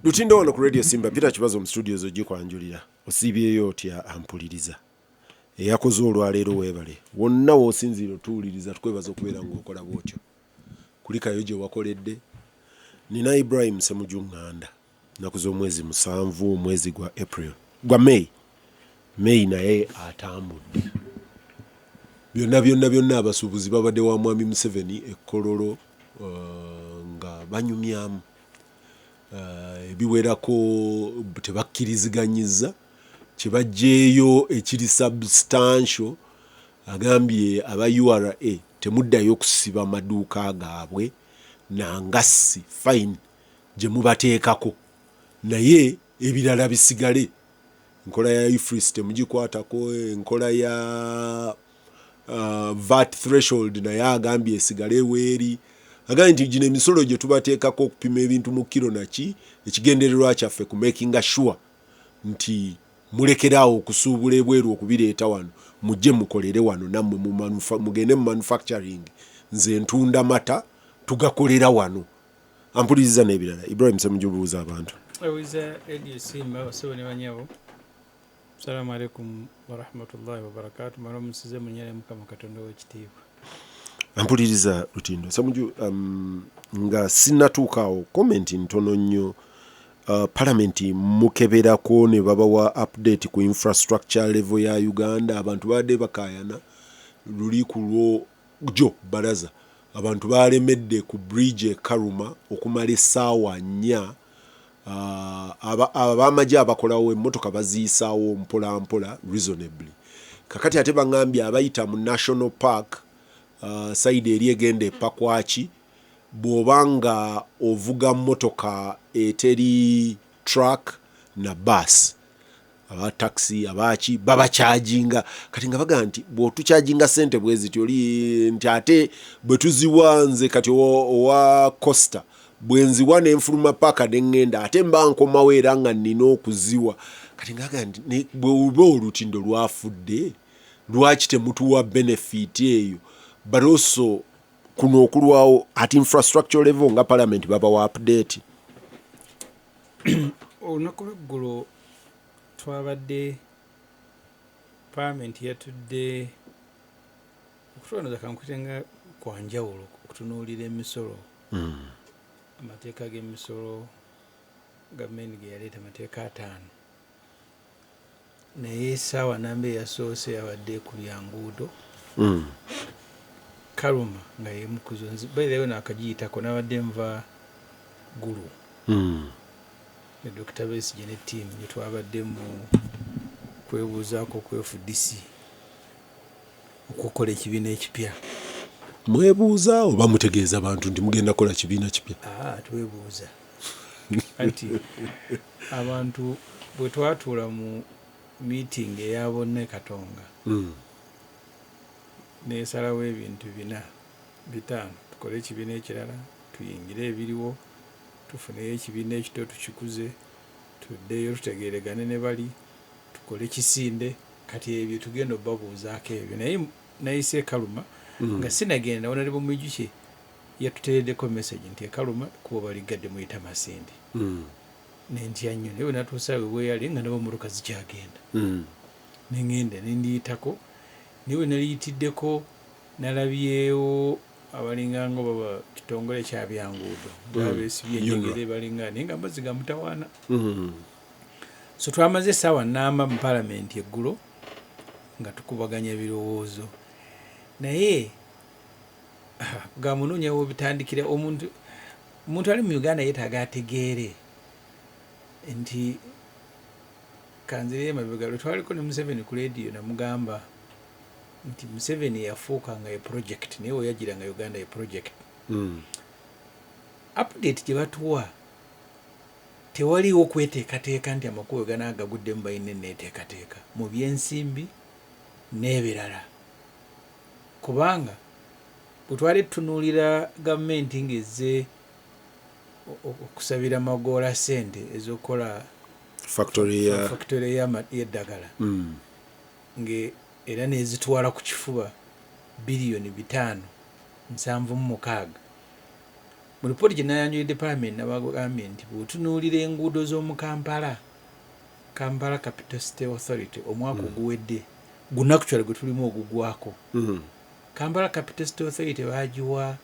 Lutindo wano ku Radio Simba Peter Kibazo mu studios ogikwanjulira osibyeyo otya ampuliriza eyakoze olwaleero weebale wonna w'osinziira otuwuliriza tukwebaza okubeera ng'okola bwotyo kulikayo gye wakoledde. Nina Ibrahim Ssemujunganda nakuza omwezi 7 omwezi gwa April gwa May naye atambudde byonna abasuubuzi babadde wa Mwami Museveni ekkololo nga banyumyamu ebiwerako tebakkiriziganyizza kibajjeeyo ekiri substantial. Agambye aba URA temuddayo kusiba maduuka gaabwe nangassi fine gye mubateekako naye ebirala bisigale. Enkola ya IFRIS temugikwatako, enkola ya VAT threshold naye agambye esigale weeri. Agambye nti gino emisolo gye tubateekako okupima ebintu mu kiro naki ekigendererwa kyaffe ku making sure nti mulekeraawo okusuubula ebweru okubireeta wano mujje mukolere wano nammwe mugende mu manufacturing nze ntunda mata tugakolera wano. Ampuliriza n'ebirala. Ibrahim Ssemujunganda abantu awiza Radio Simba basebo ne banyabo. Assalamu alaikum wa rahmatullahi wa barakatuh. Maramusize munyere mukama Katonda w'ekitiibwa. Ampuliriza Lutindo Ssemuju nga sinnatuukaawo komenti ntono nnyo. Palamenti mukeberako ne babawa update ku infrastructure level ya Uganda. Abantu badde bakaayana luli ku lwo baraza abantu balemedde ku bridge e Karuma okumala essaawa 4. Abamagye abakolawo emmotoka baziyisaawo mpola reasonably. Kakati ate bangambye abayita mu National Park side eri egenda epakwaki bw'obanga ovuga mmotoka eteri truck na bus aba taxi abaki baba charginga kati nga baga nti bw'otucharginga sente bweziti oli nti ate bwe tuziwanze kati owa Costa bwenziwa n'enfuluma paka n'engenda ate mba nkomawo era nga nnina okuziwa kati nga baga nti bwe olutindo lwafudde lwaki temutuwa benefit eyo but also kuno okulwawo at infrastructure level nga parliament baba wa update. Olunaku lw'eggulo twabadde parliament yatudde okutunoza kankutenga kwanjawulo okutunuulira emisolo amateeka g'emisolo gavumenti ge yaleeta amateeka 5 naye essaawa namba eyasoose yabadde ku byanguudo Karuma nga yemukuzo nzibairayo nakagiyitako nabadde nva gulu ne Dr. Besigye ne team gye twabadde mu kwebuuzaako ku FDC okukola ekibiina ekipya. Mwebuuza oba mutegeeza abantu nti mugenda kola kibiina kipya? Twebuuza anti abantu bwe twatuula mu meeting eya bonna Katonga nesalawo ebintu 4-5 tukole ekibiina ekirala tuyingire ebiriwo tufuneyo ekibiina ekito tukikuze tuddeyo tutegeregane ne bali tukole kisinde kati ebyo tugenda obabuuzaako ebyo naye nayise Karuma nga sinagenda wonali bumujuke yatutereddeko message nti Karuma kuba baligadde muyita Masindi nentya nnyo naye natuusaawe bweyali nga nabo muruka zikyagenda nengenda nendiyitako niwe naliyitiddeko nalabyewo abalinganga baba kitongole kya byanguudo babesibye enjegere balinga naye nga amazzi mutawaana. So twamaze essaawa nnamba mu parliament eggulo nga tukubaganya ebirowoozo naye gamunonyawo bitandikira omuntu ali mu Uganda yeetaaga ategeere nti kanzire emabega lwe twaliko ne Museveni ku radio namugamba nti Museveni yafuuka nga ye project naye weyagira nga Uganda ye project. Update gye batuwa tewaliwo kweteekateeka nti amakubo ganaagaguddemu balina neeteekateeka mu byensimbi n'ebirala kubanga bwe twali tutunuulira gavumenti ng'ezze okusabira Magoola sente ez'okukola factory y'eddagala era nezitwala ku kifuba $5.76 mu report gye nayanjulidde Parliament nabagambye nti bw'otunuulira enguudo z'omu Kampala Capital City Authority omwaka oguwedde guno actually gwe tulimu ogugwako Kampala Capital City Authority baagiwa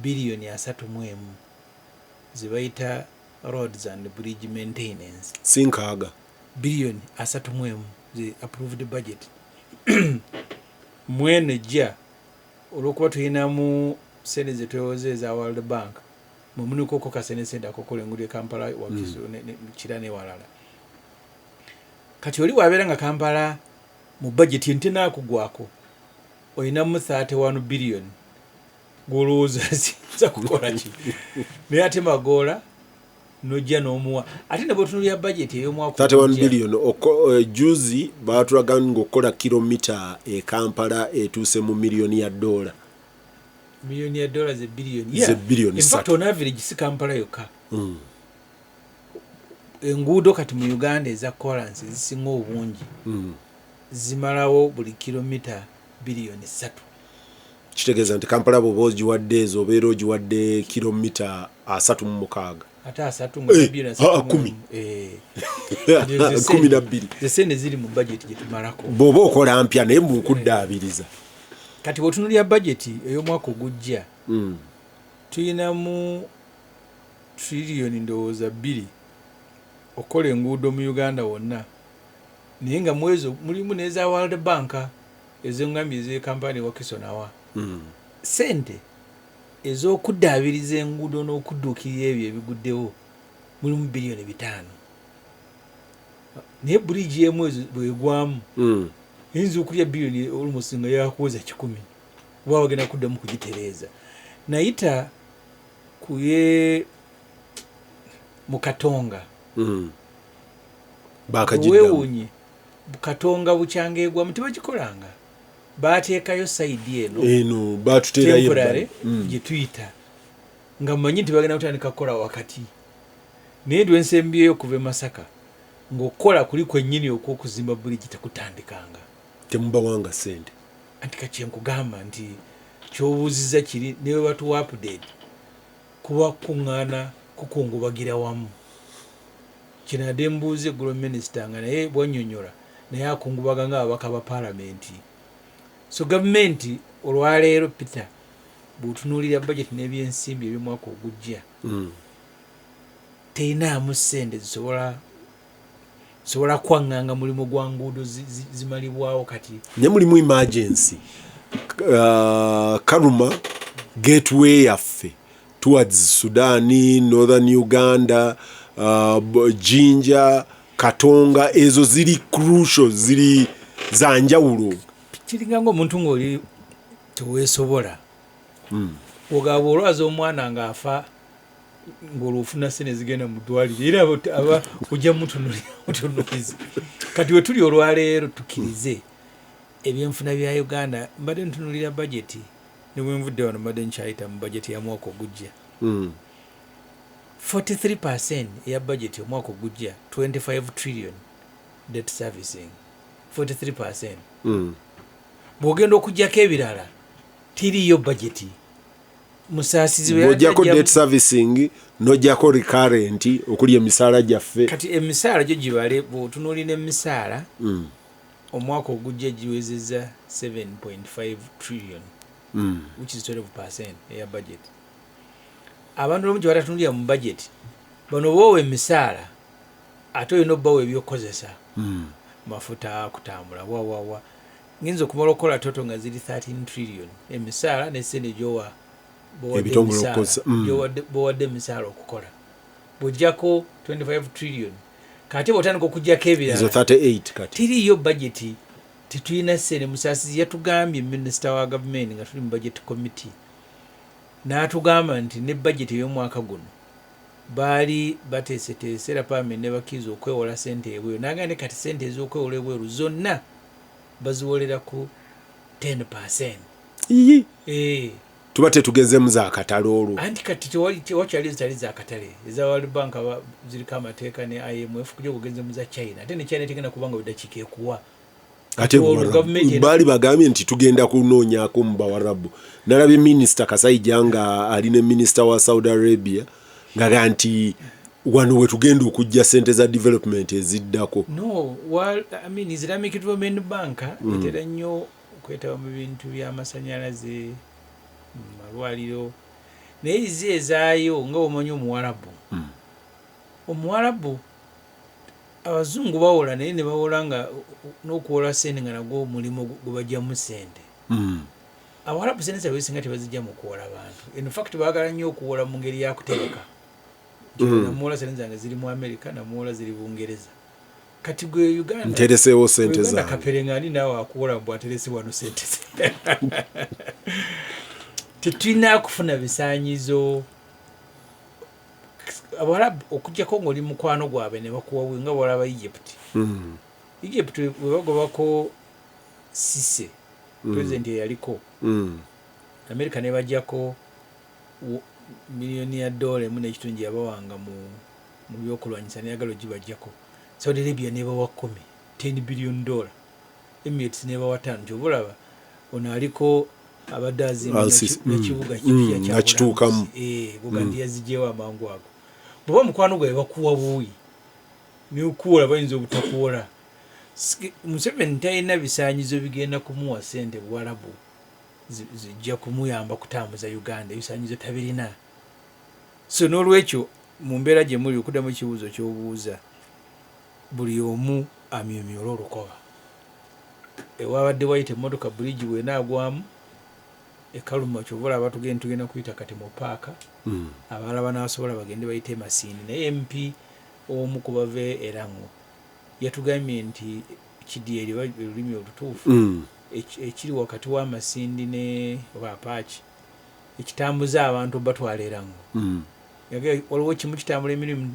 biliyoni 31 ze bayita roads and bridge maintenance sinkaaga biliyoni 31 ze approved budget mwene jja olwokuba tulinamu sente ze twewoze eza World Bank mumunikoko kasene sente akokola enguudo e Kampala Wakiso kira ne walala kati oli wabeera nga Kampala mu budget ntina kugwako oyinamu 31 billion golowooza za kukola ki naye ate magoola nojja n'omuwa ate ne bwetunulira budget ey'omwaka 31 billion juzi baatulaga ng'okola kilomita e Kampala etuuse mu miliyoni ya $1 miliyoni ya $1 ze billion ze billion in fact on average si Kampala yokka enguudo kati mu Uganda eza kolansi zisinga obungi zimalawo buli kilomita biliyoni 3 kitegeeza nti Kampala bw'oba ogiwadde ezo obeera ogiwadde kilomita 36 ate 3 nga biliyoni 12 zesente ziri mu budget gye tumalako bw'oba okola mpya naye mukuddaabiriza kati bw'otunulira budget ey'omwaka ogujja tuyinamu triliyoni ndowooza 2 okola enguudo mu Uganda wonna naye nga mwezo mulimu n'eza World Bank ez'engambye ez'e Kampala Wakiso nawa sente ez'okuddaabiriza enguudo n'okudduukirira ebyo ebiguddewo mulimu biliyoni 5 naye buligi emu ezo bwegwamu yinza okulya biliyoni almost nga yakuweza 10 oba bagenda kuddamu kugitereeza nayita kuye mu Katonga bakagiddamu Katonga bucyangeegwamu tebagikolanga baateekayo sayidi eno baatuteerayo gye tuyita nga mmanyi nti bagenda kutandika kukola wakati naye lwensembyeyo okuva e Masaka ng'okukola kuli kwennyini okw'okuzimba buligi tekutandikanga temubawanga sente anti kakyenkugamba nti kyobuuziza kiri ne bwe batuwa update kuba kuŋŋaana kukungubagira wamu kinadde mbuuze eggulo minisita nga naye bwannyonnyola naye akungubaga ng'ababaka ba paalamenti so gavumenti olwaleero Peter bw'otunuulira budget n'ebyensimbi eby'omwaka ogujja teinaamu ssente zisobola kwaŋŋanga mulimu gwa nguudo zimalibwawo kati ne mulimu emergency Karuma gateway yaffe towards Sudan, Northern Uganda, Jinja, Katonga, ezo ziri crucial, ziri za njawulo. Kiringa ng'omuntu ng'oli teweesobola ogaba olwaza omwana ng'afa ng'olufuna ssente zigenda mu ddwaliro era aba ojja mutunuliza kati we tuli olwaleero tukkirize ebyenfuna bya Uganda mbadde ntunulira budget ne bwe nvudde wano mbadde nkyayita mu budget ya mwaka ogujja 43% ya budget omwaka ogujja 25 trillion debt servicing 43% bw'ogenda okugjako ebirala tiriyo budget musaasizi nojjako debt servicing nojjako recurrent okuli emisaala gyaffe kati emisaala gyo gibale bw'otunuulira emisaala omwaka ogujja giwezezza 7.5 trillion which is 12% eya budget abantu obumu gye batatunulira mu budget bano boowa emisaala ate olina obbawo ebyokukozesa mafuta kutambula wawawa nginza okumala okukola toto nga ziri 13 trillion emisaala n'essente gyowa bowadde emisaala okukola bw'ojjako 25 trillion kati bw'otandika okugjako ebirala 38 kati tiriyo budget tetulina ssente musaasizi yatugambye minisita wa gavumenti nga tuli mu budget committee n'atugamba nti ne budget ey'omwaka guno baali bateeseteese era paalamenti ne bakkiriza okwewola ssente ebweru n'agamba ne kati ssente ez'okwewola ebweru zonna baziwolera ku 10%. tuba tetugezemu za katale olwo anti kati tewakyali zitali za katale eza World Bank ziriko amateeka ne IMF kujja kugezemu za China ate ne China tegenda kubanga biddakiika ekuwa ate bali bagambye nti tugenda kunoonyako mu Bawarabu. Nalabye minisita Kasaija nga ali ne minisita wa Saudi Arabia nga nti wano we tugenda okujja sente za development eziddako. No, well, I mean, Islamic Development Bank etera nnyo okwetaba mu bintu by'amasannyalaze, malwaliro, naye ezaayo nga omanyi Omuwarabu. Omuwarabu abazungu bawola naye ne bawola nga n'okuwola ssente nga nagwo omulimu gwe bajjamu ssente. Abawarabu ssente zaabwe singa tebazijja mu kuwola bantu. In fact baagala nnyo okuwola mu ngeri ya kutereka. Namuwola ssente zange ziri mu Amerika, namuwola ziri Bungereza. Kati gwe Uganda ntereseewo ssente zange. Kaperengani naawe akuwola mbw aterese wano ssente ze. Tetulina kufuna bisaanyizo. Abawarabu okujjako ng'oli mukwano gwabwe ne bakuwawe nga bawala Egypt. Egypt we bagobako Sise, president eyaliko. America ne bajjako miliyoni ya $1 n'ekitundu yabawanga mu byokulwanyisa n'eyagala gibajjako. Saudi Arabia ne bawa $10 billion. Emirates ne bawa 5. Kyobulaba ono aliko abadde azimba n'ekibuga kipya kyakituukamu. Buganda yazigyewo amangu ago. Bw'oba mukwano gwe bakuwa buuyi n'okuwola bayinza obutakuwola. Museveni talina bisaanyizo bigenda kumuwa ssente Buwarabu zijja kumuyamba kutambuza Uganda, ebisaanyizo tabirina. So n'olwekyo mu mbeera gye muli okuddamu ekibuuzo ky'obuuza, buli omu amyomyola olukoba. Ewabadde wayita emmotoka buligi bw'enaagwamu ekaluma kyobula tugenda kuyita kati mu paaka. Abalala banaasobola bagende bayite Masindi. Naye MP omu ku bave Erango yatugambye nti Kidyeri olulimi olutuufu ekiri wakati wa Masindi ne Bapaki ekitambuza abantu batwala Erango. Waliwo kimu kitambula emirimu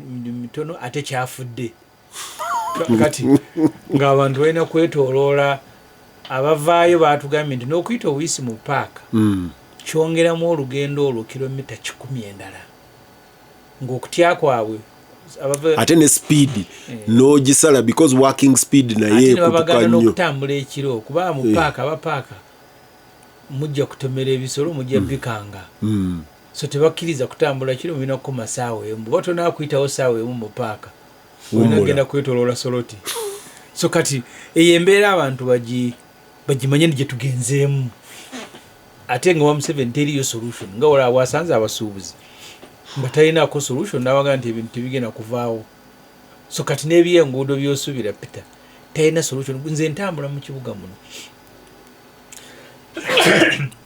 mitono ate kyafudde. Kati ng'abantu balina kwetooloola. Abavaayo baatugambye nti n'okuyita obuyisi mu paaka kyongeramu olugendo olwo kilomita 10 endala. Ng'okutya kwabwe ate ne speed n'ogisala because walking speed naye kutuka nnyo. N'okutambula ekiro kuba mu paaka abapaaka mujja kutomera ebisolo mujja bikanga. So tebakkiriza kutambula kiro mulina kukoma ssaawa emu. Batona kuyitawo ssaawa emu mu paaka. Olina genda kwetoloola soloti. So kati eyo embeera abantu bagimanye gye tugenzeemu. Ate nga Museveni teriyo solution. Nga wala wasanze abasuubuzi nga talinaako solution n'abaga nti ebintu tebigenda kuvaawo. So kati n'ebyenguudo by'osuubira Peter talina solution. Nze ntambula mu kibuga muno.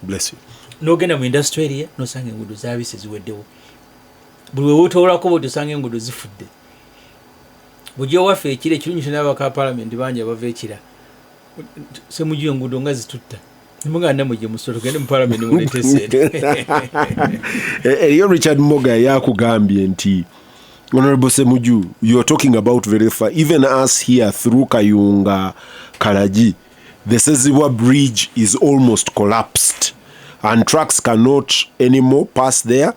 Bless you. N'ogenda mu industry area n'osanga enguudo zaabise ziweddewo. Buli we weetoolako bw'oti osanga enguudo zifudde. Bujja waffe ekiro ekirungi n'abaka parliament bangi abava ekira. Semujju enguudo nga zitutta. Nimuganda mujje musoro tugende mu parliament mulete ssente. Eriyo Richard Moga yakugambye nti Honorable Semujju, you're talking about very far. Even us here through Kayunga, Karaji, the Sezibwa bridge is almost collapsed and trucks cannot anymore pass there.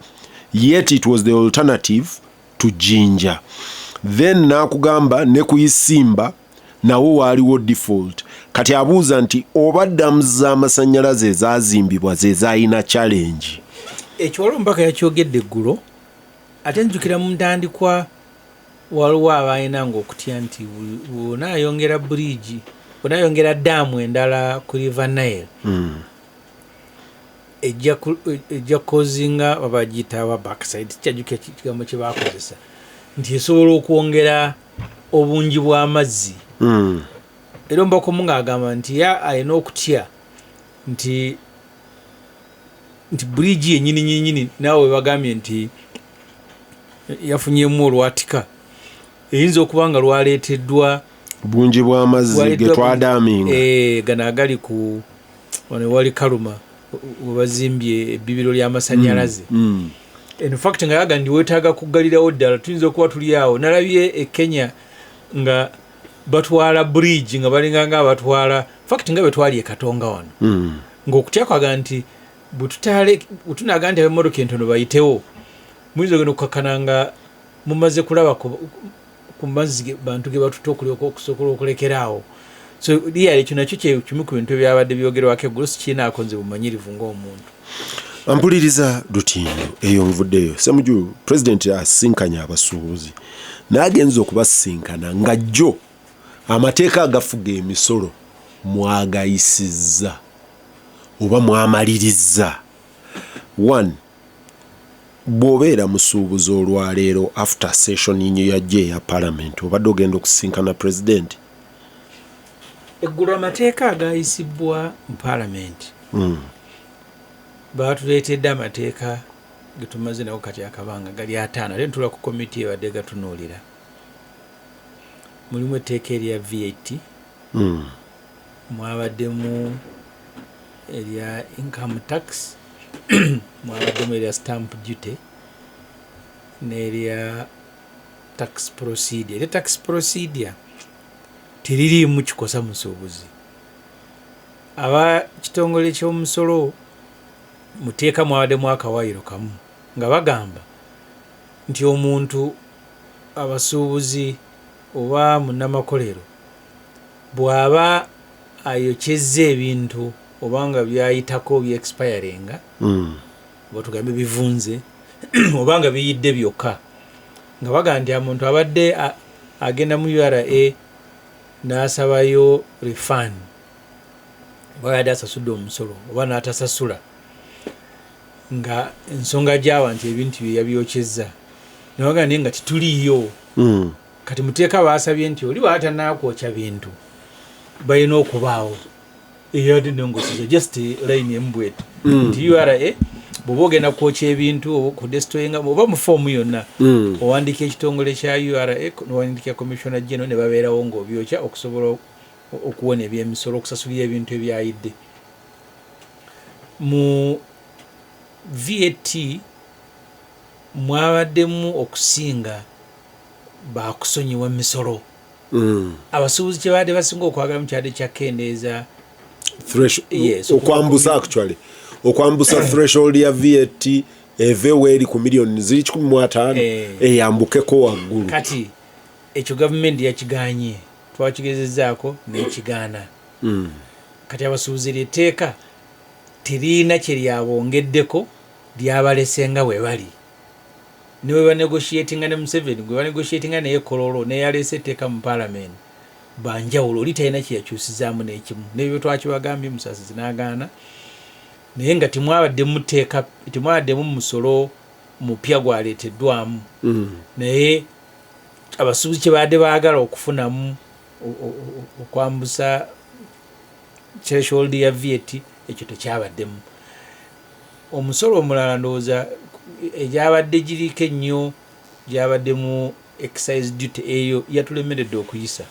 Yet it was the alternative to Jinja. Then nakugamba ne kuyisimba nawo waliwo default. Kati abuuza nti oba ddamu z'amasannyalaze ezaazimbibwa ze zaalina challenge. Ekiwalo mpaka yakyogedde eggulo. Ate njukira mu ntandikwa waliwo abalina ng'okutya nti onaayongera bridge, onaayongera ddaamu endala ku River Nile. Ejja kozinga babagiyita wa backside. Kyajjukira kigambo kye baakozesa nti esobola okwongera obungi bw'amazzi. Era Mbako ng'agamba nti alina okutya nti bridge yennyini naawe bagambye nti yafunyeemu olwatika eyinza okuba nga lwaleeteddwa bungi bw'amazzi ge twadaaminga. Gano agali ku wano wali Kaluma we bazimbye ebbibiro ly'amasannyalaze. In fact nga yaga ndi weetaaga kuggalirawo ddala tuyinza okuba tuli awo. Nalabye e Kenya nga batwala bridge nga balinganga abatwala fact nga betwali e Katonga wano. Ng'okutya kwaga nti butunaaga nti ab'emmotoka entono bayitewo muyinza ogenda okukakkana nga mumaze kulaba ku mazzi bantu ge batuta okusobola okulekeraawo. so liyali kino nakyo kimu ku bintu ebyabadde byogerwako eggulu sikinaako nze bumanyirivu ng'omuntu. Ampuliriza Lutindo eyo nvuddeyo Ssemujju pulezidenti asinkanya abasuubuzi n'agenza okubasinkana nga jjo amateeka agafuga emisolo mwagayisizza oba mwamaliriza. One, bw'obeera musuubuzi olwaleero after session yinyo yajja eya parliament obadde ogenda okusinkana pulezidenti? Eggulu amateeka agayisibwa mu parliament baatuleetedde amateeka ge tumaze nago kati akabanga gali 5 ate ntula ku komiti ebadde gatunuulira. Mulimu etteeka erya VAT, mwabaddemu erya income tax, mwabaddemu erya stamp duty n'erya tax procedure. Erya tax procedure teririimu kikosa musuubuzi. Aba kitongole ky'omusolo muteeka mwabaddemu akawaayiro kamu nga bagamba nti omuntu abasuubuzi oba munnamakolero bw'aba ayokyezza ebintu oba nga byayitako byexpiringa oba tugambe bivunze oba nga biyidde byokka, nga bagamba nti omuntu abadde agenda mu URA n'asabayo refund oba yadde asasudde omusolo oba n'atasasula, nga ensonga gy'awa nti ebintu bye yabyokyezza nabaga naye nga tituliyo. Kati muteeka baasabye nti oli bw'atanaakwokya bintu balina okubaawo eyadde nengosiza just line embwete nti URA bw'oba ogenda kwokya ebintu kudesitoyinga oba mu foomu yonna owandiika ekitongole kya URA n'owandiika commissioner general ne babeerawo ng'obyokya okusobola okuwona eby'emisolo okusasulira ebintu ebyayidde. Mu VAT mwabaddemu okusinga bakusonyiwa misolo. Abasuubuzi kye baadde basinga okwagala mu kyadde kyakendeeza okwambusa actually okwambusa threshold ya VAT eve weeri ku million ziri 15 eyambukeko waggulu. Kati ekyo gavumenti yakiganye, twakigezezzaako n'ekigaana. Kati abasuubuzi lyetteeka teriina kye lyabongeddeko lyabalesenga we bali. Niwe banegotiatinga ne Museveni gwe banegotiatinga naye Kololo naye yaleese etteeka mu parliament banjawulo oli talina kye yakyusizaamu n'ekimu. N'ebyo twakibagambye Musasizi n'agaana, naye nga temwabaddemu musolo mupya gwaleeteddwamu. Naye abasuubuzi kye baadde baagala okufunamu okwambusa threshold ya VAT ekyo tekyabaddemu. Omusolo omulala ndowooza egyabadde giriko ennyo gyabaddemu excise duty, eyo yatulemeredde okuyisa.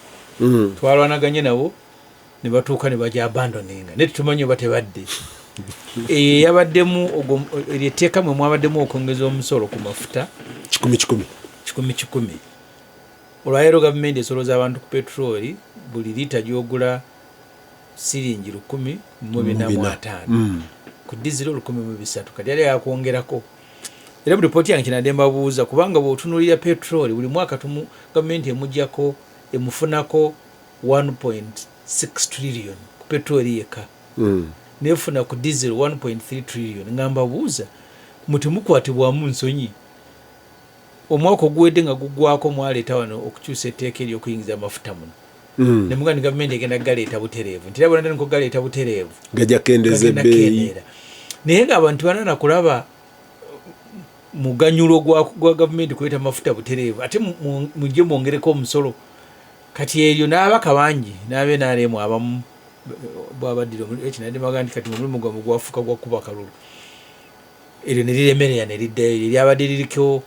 Twalwanaganye nabo ne batuuka ne bajja abandoninga naye tetumanyi oba tebadde. Eyo yabaddemu eryetteeka mwe mwabaddemu okwongeza omusolo ku mafuta 10. Olwaleero gavumenti esolooza abantu ku petroli buli liita gy'ogula siringi 1,450 ku dizilo 1,300 kati yali yakwongerako. Era mu ripooti yange kinadde mbabuuza kubanga bw'otunuulira petroli buli mwaka gavumenti emuggyako emufunako 1.6 trillion ku petroli yekka, nefuna ku diesel 1.3 trillion. Nga mbabuuza muti mukwatibwamu nsonyi. Omwaka oguwedde nga guggwako mwaleeta wano okukyusa etteeka ery'okuyingiza amafuta muno. Ne mugandi gavumenti egenda galeeta butereevu nti era nko galeeta butereevu gajja kendeza ebbeeyi. Naye ng'abantu banana kulaba muganyulo gwa gavumenti kuleeta amafuta butereevu ate mujje mwongereko omusolo. Kati eryo n'abaka bangi n'abenaaleemu abamu bwabaddira ekinadde magandi kati mu mulimu gwabwe gwafuuka gwa kuba kalulu. Eryo ne liremerera ne liddayo lyabadde liriko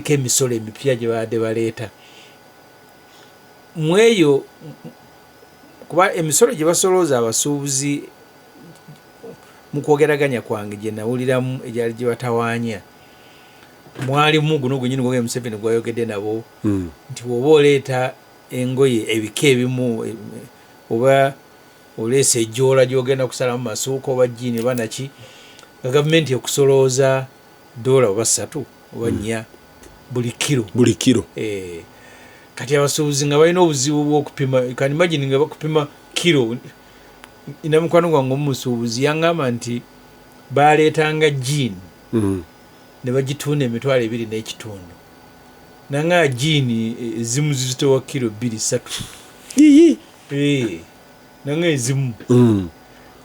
emisolo emipya gye baadde baleeta. Mu eyo kuba emisolo gye basolooza abasuubuzi mu kwogeraganya kwange gye nawuliramu egyali gye batawaanya mwalimu guno gwenyini gwe Museveni gwayogedde nabo nti bw'oba oleeta engoye ebika ebimu oba oleesa ejjoola gy'ogenda kusala mu masuuka oba jjiini oba naki nga gavumenti okusolooza $3 oba 4 buli kiro. kati abasuubuzi nga balina obuzibu bw'okupima kan imagine nga bakupima kilo ina mukwano gwange omusuubuzi yaŋŋamba nti baleetanga jiini ne bagitunda emitwalo 2.5 nanga jiini ezimu zizitowa kilo 2-3 nanga ezimu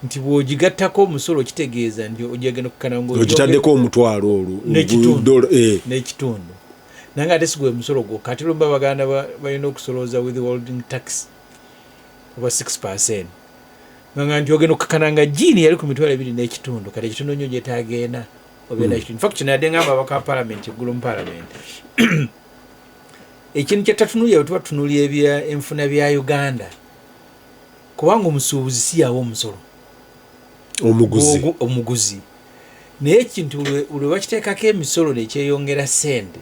nti bw'ogigattako omusolo kitegeeza nti ojagenda kukananga ogitaddeko omutwalo olwo n'ekitundu nanga ate sigwe musolo gwo kati lumba baganda balina okusolooza withholding tax oba 6%. Nanga nti ogenda okukananga jiini yali ku mitwalo 2.5 kati ekitundu nnyo gyetagenda obeera ekitundu. In fact nadde ngamba abaka parliament eggulu mu parliament ekintu kyetatunulira bwe tuba tutunulira enfuna bya Uganda kubanga omusuubuzi si yawo omusolo omuguzi naye ekintu lwe bakiteekako emisolo nekyeyongera ssente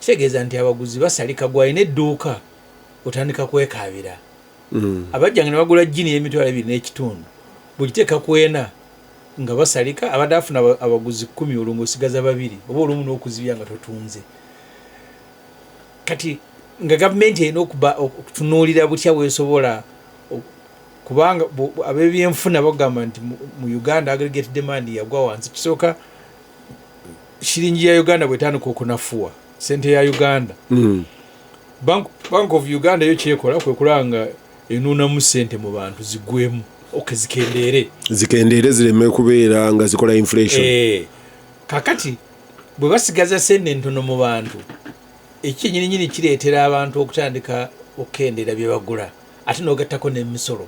kitegeeza nti abaguzi basalika gwalina edduuka otandika kwekaabira abajjange ne bagula jjiini y'emitwalo 2.5 bwegiteeka kwena nga basalika abadde afuna abaguzi 10 olwo osigaza 2 oba olumu n'okuzibya nga totunze kati nga gavumenti erina okutunuulira butya bwesobola kubanga ab'ebyenfuna bagamba nti mu Uganda aggregate demand yagwa wansi kisooka shiringi ya Uganda bwetandika okunafuwa sente ya Uganda Bank of Uganda yo kyekola kwe kulanga enuunamu sente mu bantu zigwemu zikendeere zireme kubeera nga zikola inflation kakati bwe basigaza sente ntono mu bantu ekinyininyini kireetera abantu okutandika okukendeera bye bagula ate n'ogattako n'emisolo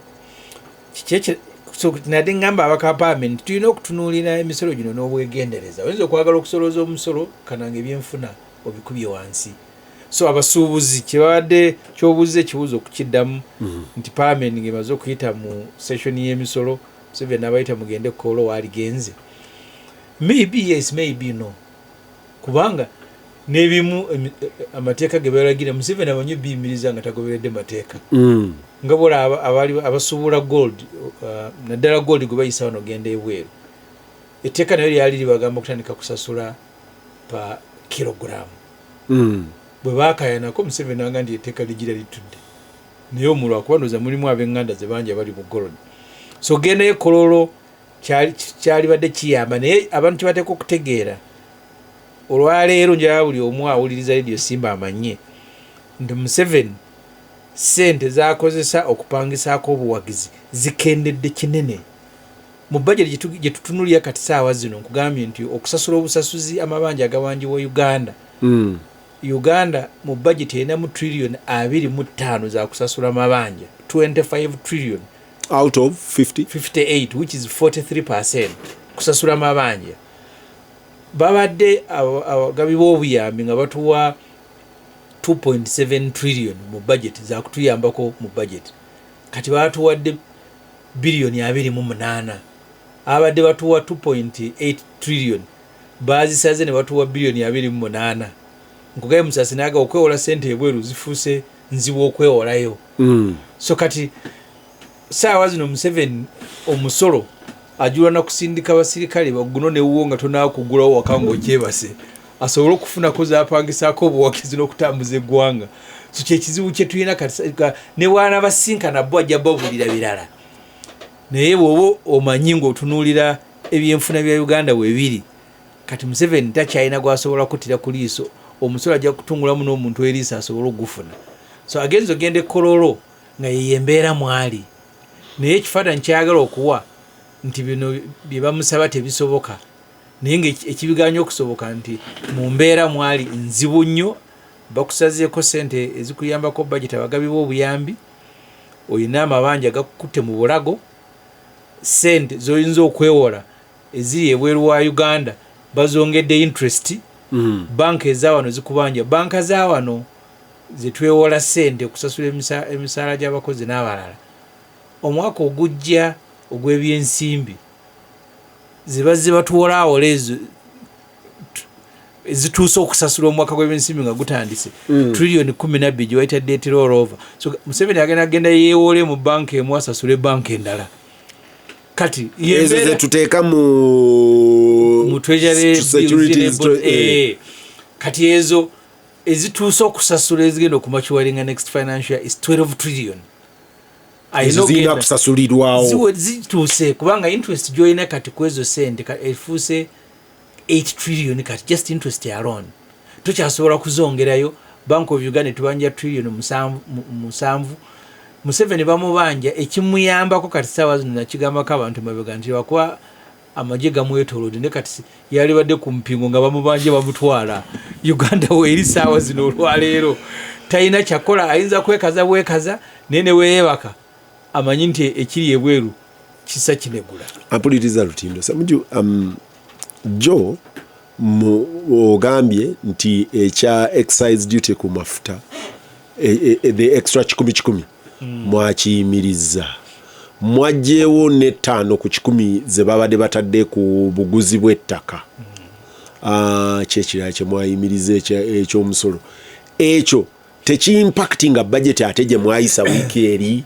nadde ngamba abaka parliament tulina okutunuulira emisolo gino n'obwegendereza oyinza okwagala okusolooza omusolo kananga ebyenfuna obikubye wansi so abasuubuzi kyebabadde kyobuuza ekibuuzo okukiddamu nti parliament ng'emaze okuyita mu session y'emisolo Museveni abayita mugende kukola waaligenze maybe yes maybe no kubanga n'ebimu amateeka ge beeragira Museveni amanyi biyimiriza nga tagoberedde mateeka nga bola abasuubula gold naddala gold gwe bayisa wano genda ebweru etteeka nayo lyali libagamba okutandika kusasula pa kilogulaamu bwe baakayanako Museveni anga nti etteeka ligira litudde naye omulwa kubandoza mulimu ab'eŋŋanda ze bangi abali mu golodi so gendayo kololo kyali badde kiyamba naye abantu kyebateeka okutegeera olwaleero njala buli omu awuliriza Radio Simba amanye nti Museveni sente zakozesa okupangisaako obuwagizi zikendedde kinene mu budget gye tutunulira kati saawa zino nkugambye nti okusasula obusasuzi amabanja agawanjibwa Uganda Uganda mu budget erina mu trillion 25 za kusasula amabanja 25 trillion out of 58 which is 43% kusasula amabanja babadde abagabi b'obuyambi nga batuwa 2.7 trillion mu budget za kutuyambako mu budget kati batuwadde billion 28 abadde batuwa 2.8 trillion bazisaze ne batuwa billion 28 nkugaye Musasi naga okwewola sente ebweru zifuuse nzibu okwewolayo so kati saawa zino Museveni omusolo ajula na kusindika basirikale baguno ne wuwo nga tonakugula wakango kyebase asobola okufunako zapangisaako obuwakizi n'okutambuza eggwanga so kyekizibu kye tulina kati ne wana basinkana bo ajja babulira birala naye bw'oba omanyi ng'otunuulira ebyenfuna bya Uganda weebiri kati Museveni takyalina gwasobola kuttira ku liiso omusolo ajja kutungulamu n'omuntu eriiso asobola okugufuna so agenza ogenda ekkololo nga ye embeera mwali naye ekifaananyi kyayagala okuwa nti bino bye bamusaba tebisoboka naye ng'ekibiganya okusoboka nti mu mbeera mwali nzibu nnyo bakusazeeko sente ezikuyambako budget abagabi b'obuyambi olina amabanja gakutte mu bulago sente z'oyinza okwewola eziri ebweru wa Uganda bazongedde interest banka ezawano zikubanja banka zawano zetwewola sente okusasula emisaala gy'abakozi n'abalala omwaka ogujja ogw'ebyensimbi ziba batuwola awola ezo ezituusa okusasula omwaka gw'ebyensimbi nga gutandise trillion 12 gye bayita debt rollover so Museveni agenda yeewole mu banka emu asasule banka endala kati ezo zetuteeka mu treasury kati ezo ezituusa okusasula ezigenda okumakiwalinga next financial is 12 trillion. Zina kusasulirwawo zituuse kubanga interest joyina kati kwezo sente efuuse 8 trillion kati just interest alone. Tukyasobola kuzongerayo. Bank of Uganda tubanja trillion musanvu. Museveni bamubanja ekimuyambako kati sawa zino nakigambako abantu mabega nti wakuba amagye gamwetoolodde ne kati yali badde ku mpingo nga bamubanje bamutwala Uganda weeri sawa zino olwaleero talina kyakola ayinza kwekaza bwekaza nene weeyebaka amanyi nti ekiri ebweru kisa kinegula. Ampuliriza Lutindo Samuju Joe ogambye nti ekya excise duty ku mafuta the extra 10 mwakiyimiriza mwajjeewo ne 5 ku 10 ze babadde batadde ku buguzi bw'ettaka kyekirala kye mwayimiriza ekyomusolo ekyo tekiimpactinga budget ate gye mwayisa wiiki eri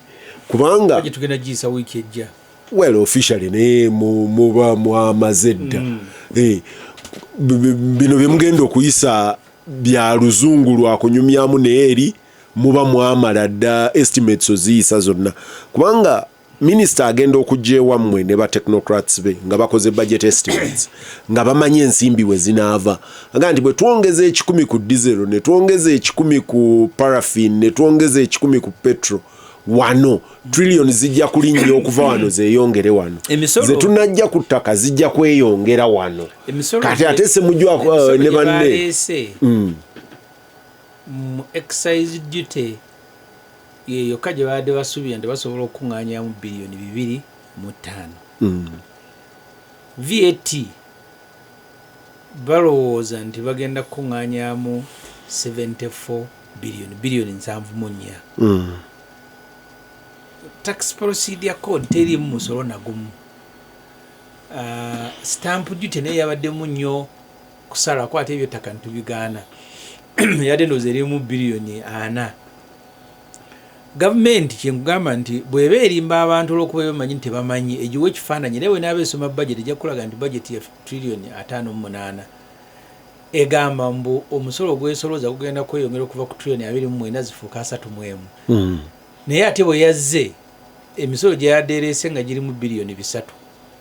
kubanga tugenda giyisa wiiki ejja well officially ne muba mwamaze dda bino bye mugenda okuyisa bya luzungu lwa kunyumyamu neeri muba mwamala dda estimates oziyisa zonna kubanga minister agenda okujja ewammwe ne ba technocrats be nga bakoze budget estimates nga bamanyi ensimbi we zinaava aga nti bwe twongeza 10 ku diesel ne twongeza 10 ku paraffin ne twongeza 10 ku petrol wano trillion zijja kulinnya okuva wano zeeyongere wano ze tunajja ku ttaka zijja kweyongera wano kati ate se mujja ne banne excise duty yeyo kaje baade basubira nti basobola okuŋŋaanyamu bilioni 2.5 VAT balowooza nti bagenda kuŋŋaanyamu 74 bilioni 7.4 tax procedure code terimu musolo nagumu. Stamp duty naye yabaddemu nnyo kusala kwate ebyo ttaka ntubigaana yadde ndowooza erimu bilioni 4. Gavumenti kyengugamba nti bw'eba erimba abantu olw'okuba bamanyi nti tebamanyi egiwa ekifaananyi naye bwenaaba esoma budget ejja kulaga nti budget ya trillioni 5.8 egamba mbu omusolo ogwesolooza gugenda kweyongera okuva ku trillioni 2.4 zifuuka 3.1 naye ate bwe yazze emisolo gye yaddeereese nga girimu bilioni 3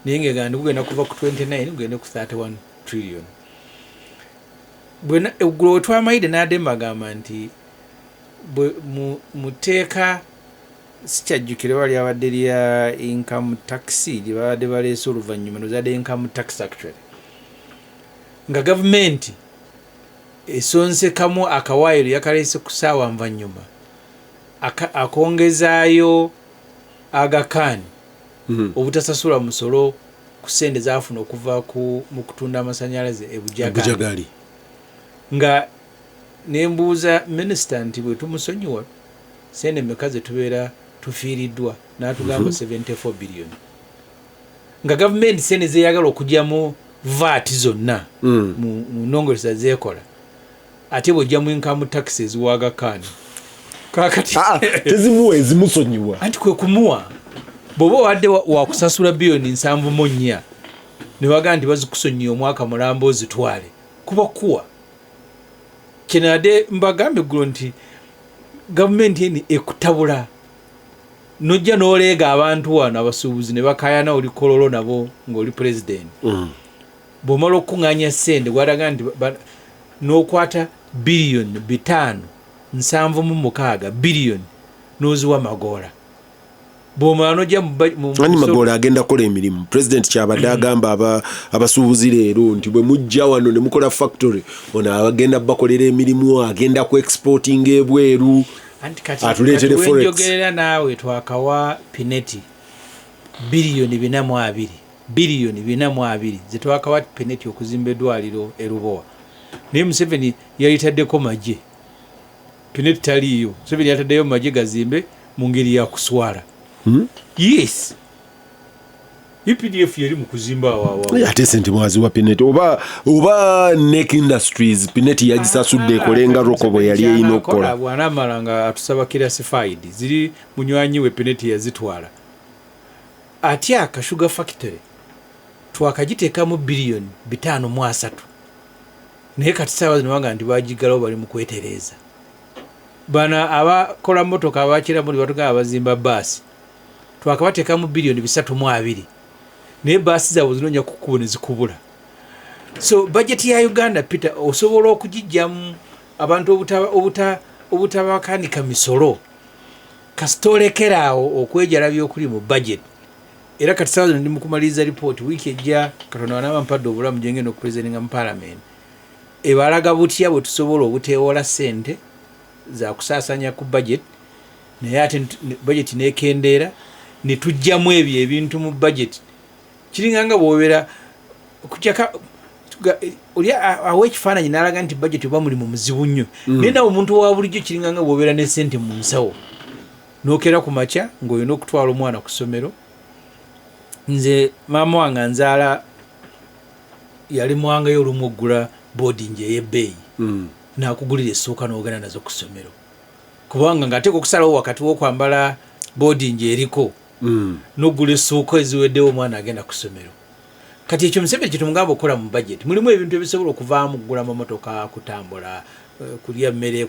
naye ng'egamba gugenda kuva ku 29 gugende ku 31 trillion. Eggulo we twamayide n'ademba agamba nti muteeka sikyajjukira wali abadde lya income tax gye babadde baleese oluvannyuma nozadde income tax actually nga gavumenti esonsekamu akawaayiro yakaleese ku ssaawa nvannyuma akongezaayo agakaani obutasasula musolo ku ssente zaafuna okuva mu kutunda amasannyalaze ebujagali nga nembuuza minisita nti bwe tumusonyiwa ssente mmeka ze tubeera tufiiriddwa n'atugamba 74 billion nga gavumenti ssente zeeyagala okugyamu VAT zonna mu nnongolesa zeekola ate bw'ojjamu income taxes wagakaani kakati tezimuwa ezimusonyiwa anti kwe kumuwa bw'oba wadde wakusasula bilioni 7.4 ne bagaa nti bazikusonyiya omwaka mulamba ozitwale kuba kuwa kyenadde mbagambe eggulo nti gavumenti eni ekutabula nojja n'oleega abantu wano abasuubuzi ne bakayana oli kololo nabo ng'oli pulezidenti bw'omala okuŋŋaanya ssente gwalaga nti n'okwata bilioni 5.76 bilioni n'oziwa Magoola bw'omala n'ojja ani Magoola agenda kukola emirimu pulezidenti kyabadde agamba abasuubuzi leero nti bwe mujja wano ne mukola factory ono agenda bakolera emirimu agenda ku exporting ebweru atuleetere forex. Wenjogerera naawe twakawa Pineti bilioni 4.2 zetwakawa Pineti okuzimba eddwaliro e Lubowa naye Museveni yayitaddeko magye Pineti taliiyo Museveni yataddeyo magye gazimbe mu ngeri ya kuswala. Yes. UPDF yali mu kuzimba ate sente mwazi wa Pineti oba Neck Industries Pineti yagisasudde ekolenga Rokobo yali eyina okukola bw'anaamala nga atusaba classified ziri munywanyi we Pineti yazitwala ate Kashuga factory twakagiteekamu bilioni 5.3 naye kati saawa zino wanga nti bagigalawo bali mu kwetereeza. Bana abakola motoka abakira muri batugamba abazimba baasi twakabateekamu bilioni 320 naye baasi zaabwe zinonya kukuba ne zikubula. So budget ya Uganda Peter osobola okugijjamu abantu obutabakanika misolo kasitoolekeraawo okwejala byokuli mu budget. Era kati saawa zino ndi mu kumaliriza report wiiki ejja Katonda wanaaba mpadde obulamu gye ngenda okupresentinga mu parliament ebalaga butya bwe tusobola obuteewola ssente za kusaasanya ku budget naye ate budget nekendeera ne tujjamu ebyo ebintu mu budget kiringa nga bw'obeera kutyaka oli awa ekifaananyi n'alaga nti budget oba muli mu muzibu nnyo naye nawe omuntu wa bulijjo kiringa nga bw'obeera ne ssente mu nsawo n'okeera ku makya ng'olina okutwala omwana ku ssomero. Nze maama wange nzaala yali mwangayo olumu oggula boarding ey'ebbeeyi n'akugulira essuuka n'ogenda nazo ku ssomero kubanga ng'ateeka okusalawo wakati w'okwambala boarding eriko n'oggula essuuka eziweddewo omwana agenda ku ssomero. Kati ekyo Museveni kye tumugamba okukola mu budget mulimu ebintu ebisobola okuvaamu kugula amamotoka kutambula kulya mmere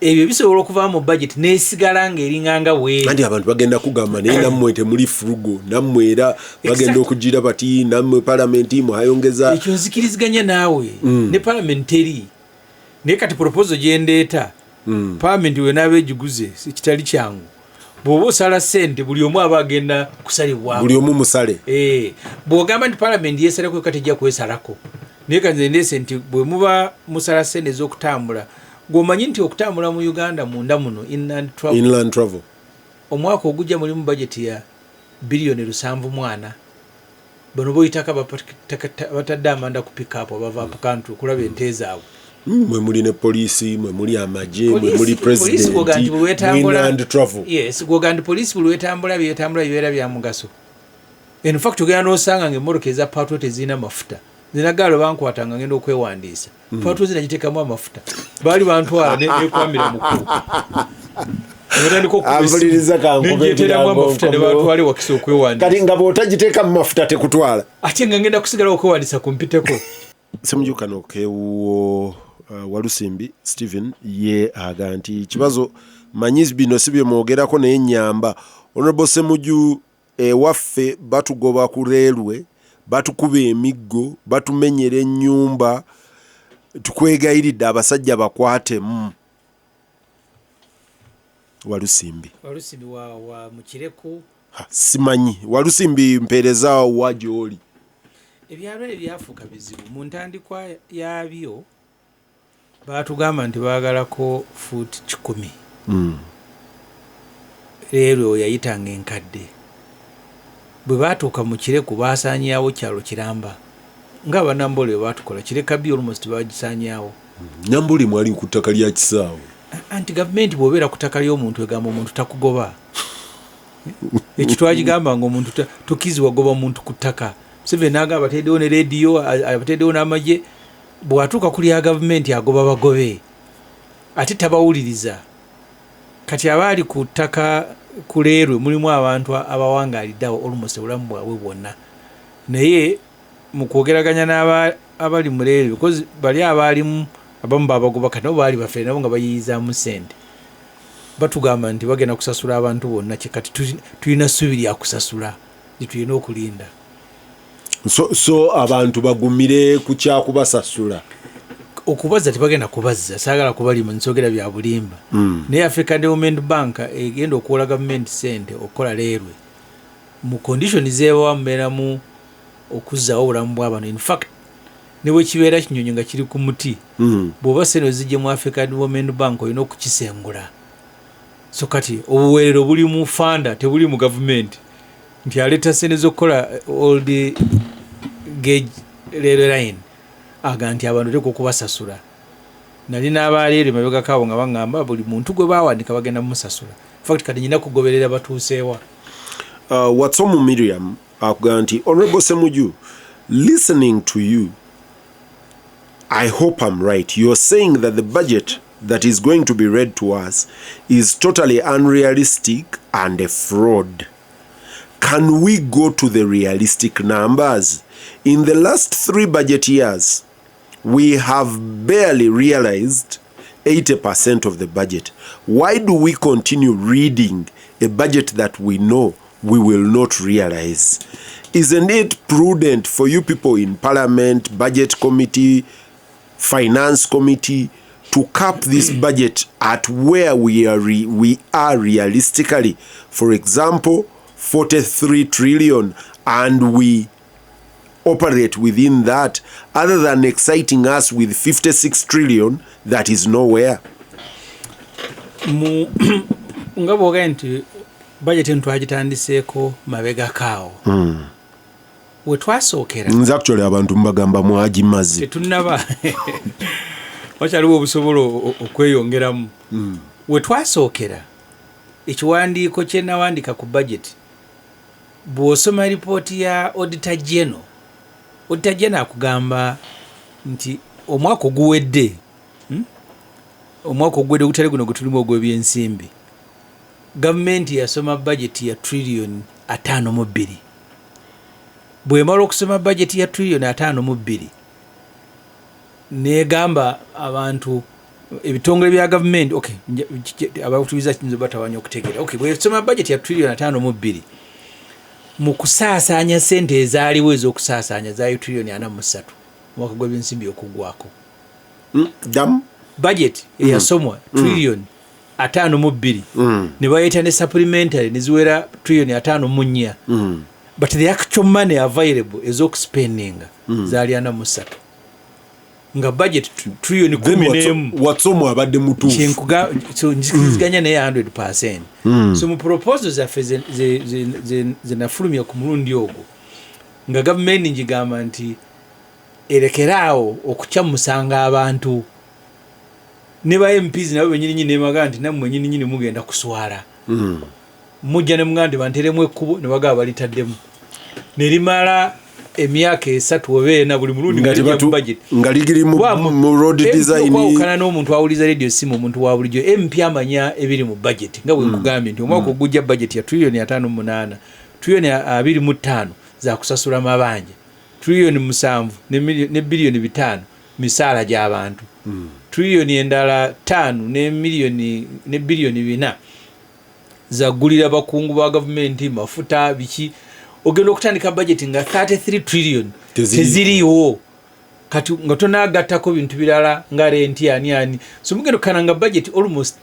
ebyo bisobola okuvaamu mu budget n'esigala ng'eringanga bwe anti abantu bagenda kugamba naye nammwe temuli furugo nammwe era bagenda okugira bati nammwe palamenti mwayongeza ekyo nzikiriziganya naawe ne palamenti eri naye kati proposal gyendeeta palamenti we naaba egiguze kitali kyangu bw'oba osala ssente buli omu aba agenda kusalibwamu buli omu musale bw'ogamba nti palamenti yeesalako kati ejja kwesalako naye kanze ndeese nti bwe muba musala ssente ez'okutambula ng'omanyi nti okutambula mu Uganda munda muno inland travel omwaka ogujja mulimu budget ya bilioni 740 bano boyitaka batadde amanda ku pick-up abava ku country kulaba ente zaabwe mwe muli ne poliisi mwe muli amagye mwe muli president inland travel yes gwogandi poliisi buli wetambula byetambula bibeera bya mugaso. In fact ogenda n'osanga ng'emmotoka eza patrol tezirina mafuta zinagaalo bankwatanga ngenda okwewandiisa patrol zinagiteekamu amafuta baali bantwala nekwamira mukulu ambuliriza kankubeeteramu amafuta ne batwale wakisa okwewandiisa kati nga bw'otagiteeka mu mafuta tekutwala ate nga ngenda kusigala okwewandiisa kumpiteko. Semujukano kewo Walusimbi Stephen ye aga nti kibazo manyizi bino si bye mwogerako naye nnyamba Honorable Semuju ewaffe batugoba ku railway batukuba emiggo batumenyera ennyumba tukwegayiridde abasajja bakwatemu. Walusimbi wa Mukireku simanyi Walusimbi mpeereza wa gy'oli ebyalo ebyafuuka bizibu mu ntandikwa yaabyo baatugamba nti baagalako fuuti 10 leero yayitanga enkadde bwe baatuuka mu Kireku baasaanyawo kyalo Kiramba nga Banambole bwe baatukola Kirekabi almost bagisaanyawo. Nambole mwali ku ttaka lya kisaawe anti gavumenti bw'obeera ku ttaka ly'omuntu egamba omuntu takugoba ekitwagigamba ng'omuntu tukizibwa goba omuntu ku ttaka. Museveni n'agamba abateddewo ne rediyo abateddewo n'amagye bw'atuuka ku lya gavumenti agoba bagobe ate tabawuliriza. Kati abaali ku ttaka ku leerwe mulimu abantu abawangaaliddeawo almost obulamu bwabwe bwonna naye mu kwogeraganya n'abali mu leerwe because bali abaalimu abamu babagoba kati nabo baali bafere nabo nga bayiyizaamu ssente batugamba nti bagenda kusasula abantu bonna kati tulina ssuubi lya kusasula litulina okulinda. So abantu bagumire ku kyakubasasula okubaza tebagenda kubazza saagala kubalimu nsogera bya bulimba naye African Development Bank egenda okuwola gavumenti ssente okukola leerwe mu condition zeebawa mubeeramu okuzzaawo obulamu bw'abantu. In fact ne bwe kibeera kinyonyi nga kiri ku muti bw'oba ssente zijje mu African Development Bank olina okukisengula. So kati obuweerero buli mu fanda tebuli mu gavumenti nti aleeta ssente z'okukola old gauge railway line aga nti abantu teko kubasasula. Nali n'abaleero mabega kaabo nga bangamba buli muntu gwe baawandika bagenda musasula. In fact kati nyina kugoberera batuuseewa. Watsomu Miriam akuga nti Honorable Semuju, listening to you, I hope I'm right. You're saying that the budget that is going to be read to us is totally unrealistic and a fraud. Can we go to the realistic numbers? In the last 3 budget years, we have barely realized 80% of the budget. Why do we continue reading a budget that we know we will not realize? Isn't it prudent for you people in Parliament, Budget Committee, Finance Committee to cap this budget at where we are realistically? For example, 43 trillion, and we operate within that, other than exciting us with 56 trillion that is nowhere. Ngaboga nti budget ntwagitandiseeko mabega kaawo. We twasookera. Nze actually abantu mbagamba mwagimaze. Tetunnaba. Wakyaliwo obusobolo okweyongeramu. We twasookera ekiwandiiko kye nawandika ku budget. Bw'osoma ripooti ya Auditor General, Auditor General akugamba nti omwaka oguwedde gutali guno gutulimu ogw'ebyensimbi, gavumenti yasoma budget ya trillion 52. Bw'emala okusoma budget ya trillion 52 negamba abantu ebitongole bya gavumenti, okay, abakutubiza kinzo batawanya okutegeera, okay, bw'esoma budget ya trillion 52 mu kusaasaanya sente ezaaliwo ez'okusaasaanya zaali trillion 43 omwaka gw'ebyensimbi okugwako. Budget eyasomwa trillion 52 ne bayita ne supplementary ne ziwera trillion 54, but the actual money available ez'okuspending zaali 43. Nga budget trillion 10 watsomwa abadde mutuufu. So nzikiziganya naye 100%. So mu proposals zaffe zinafulumya ku mulundi ogwo nga gavumenti ngigamba nti erekeraawo okukyamusanga abantu ne ba MPs nabo bennyini nemaga nti nammwe nyini mugenda kuswala. Mujja ne muganda banteremu ekkubo ne bagaba balitaddemu. Ne limala emyaka 3 obeena buli mulundi nga budget nga ligiri mu road design. Kwawukana n'omuntu awuliza radio simu, omuntu wa bulijjo MP amanya ebiri mu budget nga bwe nkugambye nti omwaka ogujja budget ya trillion 58, trillion 25 za kusasula mabanja, trillion 7 ne billion 5 misaala gy'abantu, trillion endala 5 ne billion 4 za gulira bakungu ba gavumenti mafuta biki. Ogenda okutandika budget nga 33 trillion teziriwo kati nga tonagattako bintu birala nga renti ani. So mugenda kananga budget almost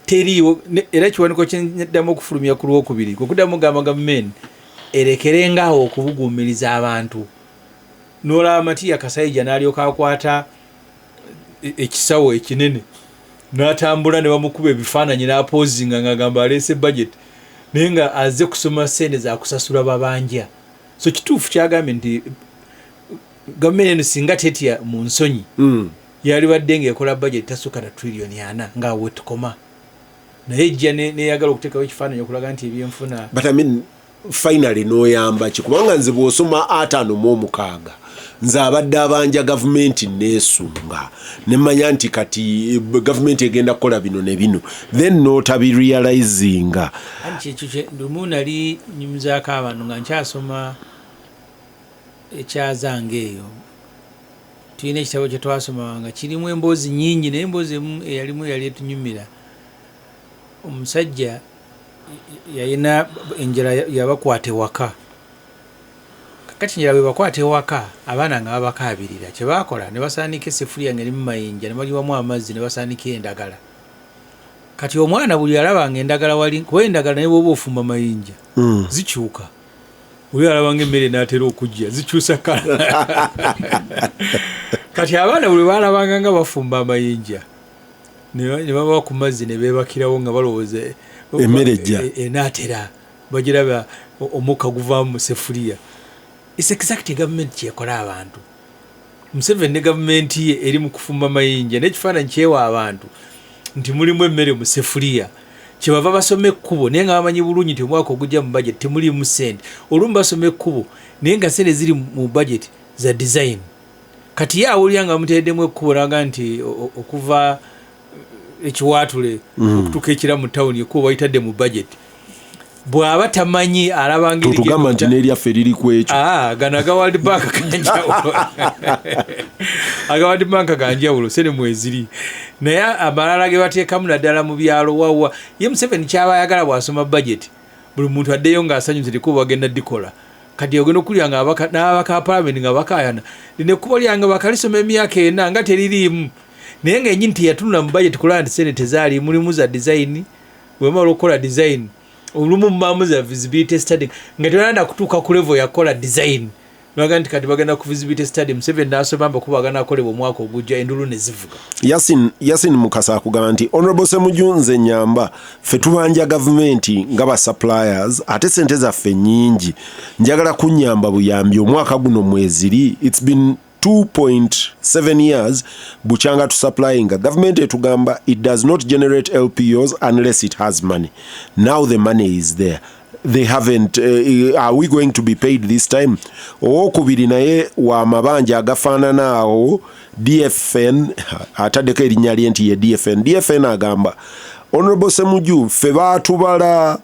teriwo, era kiwaniko kyeddamu okufulumya ku lwokubiri okuddamu gamba gavumenti erekerengawo okubuguumiriza abantu. N'olaba Matiya Kasaija n'alyoka akwata ekisawo ekinene n'atambula ne bamukuba ebifaananyi n'apozinga ng'agamba aleese budget naye nga azze kusoma sente za kusasula babanja. So kituufu kyagambye nti gavumenti eno singa tetya mu nsonyi yali badde ng'ekola budget tasukka na trillion 4 nga wetukoma naye ejja neyagala okuteekawo ekifaananyi okulaga nti ebyenfuna. But I mean finally n'oyamba ki kubanga nze bw'osoma 56 nze abadde abanja gavumenti neesunga nemanya nti kati gavumenti egenda kukola bino ne bino, then notabirealizinga. Anti ekyo lumu nali nyumizaako abantu nga nkyasoma ekyazanga eyo. Tulina ekitabo kye twasoma nga kirimu emboozi nnyingi naye emboozi emu eyalimu yali etunyumira. Omusajja yalina enjala yabakwata ewaka. Kati njala bwe bakwata ewaka abaana nga babakaabirira kye baakola ne basaanika eseffuliya ng'erimu mayinja ne baliwamu amazzi ne basaanika endagala. Kati omwana buli alabanga endagala wali kuba endagala naye bw'oba ofumba mayinja zikyuka. Buli alabanga emmere n'atera okujja zikyusa kala. Kati abaana buli baalabanga nga bafumba amayinja ne baba ku mazzi ne beebakirawo nga balowooza emmere ejja enaatera bagiraba omukka guvaamu mu seffuliya. It's exactly government kyekola abantu. Museveni ne gavumenti ye eri mu kufumba mayinja n'ekifaananyi kyewa abantu nti mulimu emmere mu seffuliya. Kyebava basoma ekkubo naye nga bamanyi bulungi nti omwaka ogujja mu budget temulimu ssente. Olumu basoma ekkubo naye nga ssente ziri mu budget za design. Kati ye awulira nga bamuteereddemu ekkubo naga nti okuva ekiwaatule okutuuka ekira mu tawuni ekkubo bayitadde mu budget. bw'aba tamanyi alaba ngeri tugamba nti n'eryaffe liri ku ekyo gano aga World Bank ganjawulo aga World Bank ganjawulo sene mweziri naye amalala ge bateekamu naddala mu byalo wawa ye Museveni kyaba ayagala bw'asoma budget buli muntu addeyo ng'asanyuze tekuba bagenda dikola kati ogenda okulya n'abaka parliament nga bakayana lino ekkubo lyange bakalisoma emyaka ena nga teririimu naye ng'ennyini teyatunula mu budget kulaba nti sente tezaali mulimu za design bwemala okukola design olumu mumaamu za visibility study nga tebalanda kutuuka ku level yakola design baga nti kati bagenda ku visibility study Museveni n'asoma kuba bagenda akolebwa omwaka ogujja endulu ne zivuga. Yasin Mukasa akugamba nti Honorable Ssemujju nze nyamba ffe tubanja gavumenti nga ba suppliers ate sente zaffe nnyingi njagala kunnyamba buyambi omwaka guno mweziri it's been 2.7 years buchanga to supplying government etugamba it does not generate LPOs unless it has money. Now the money is there. They haven't are we going to be paid this time? Okubiri naye wa mabanja agafaanana awo DFN atadeko erinnya lye nti ye DFN agamba Honorable Ssemujju ffe baatubala